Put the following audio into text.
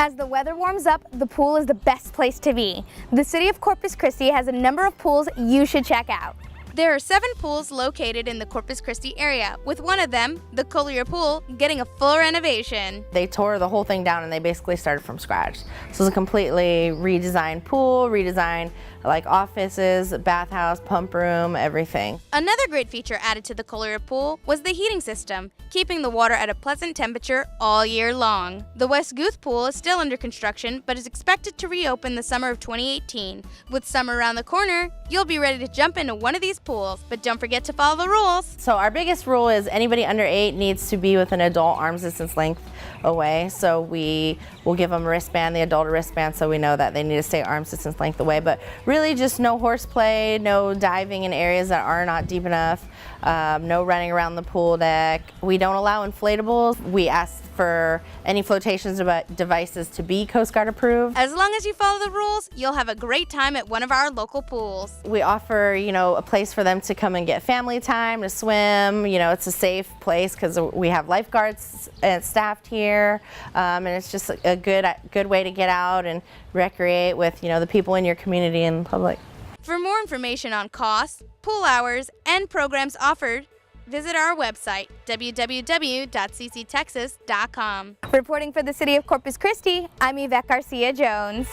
As the weather warms up, the pool is the best place to be. The city of Corpus Christi has a number of pools you should check out. There are 7 pools located in the Corpus Christi area, with one of them, the Collier pool, getting a full renovation. They tore the whole thing down and they basically started from scratch. So it's a completely redesigned pool, redesigned like offices, bathhouse, pump room, everything. Another great feature added to the Collier pool was the heating system, keeping the water at a pleasant temperature all year long. The West Guth pool is still under construction, but is expected to reopen the summer of 2018. With summer around the corner, you'll be ready to jump into one of these pools, but don't forget to follow the rules. So our biggest rule is anybody under 8 needs to be with an adult arm's distance length away. So we will give them a wristband, the adult a wristband, so we know that they need to stay arm's distance length away. But really just no horseplay, no diving in areas that are not deep enough, no running around the pool deck. We don't allow inflatables. We ask for any flotation devices to be Coast Guard approved. As long as you follow the rules, you'll have a great time at one of our local pools. We offer, a place for them to come and get family time, to swim. It's a safe place because we have lifeguards and staffed here, and it's just a good way to get out and recreate with, the people in your community and the public. For more information on costs, pool hours, and programs offered, visit our website, www.cctexas.com. Reporting for the city of Corpus Christi, I'm Yvette Garcia Jones.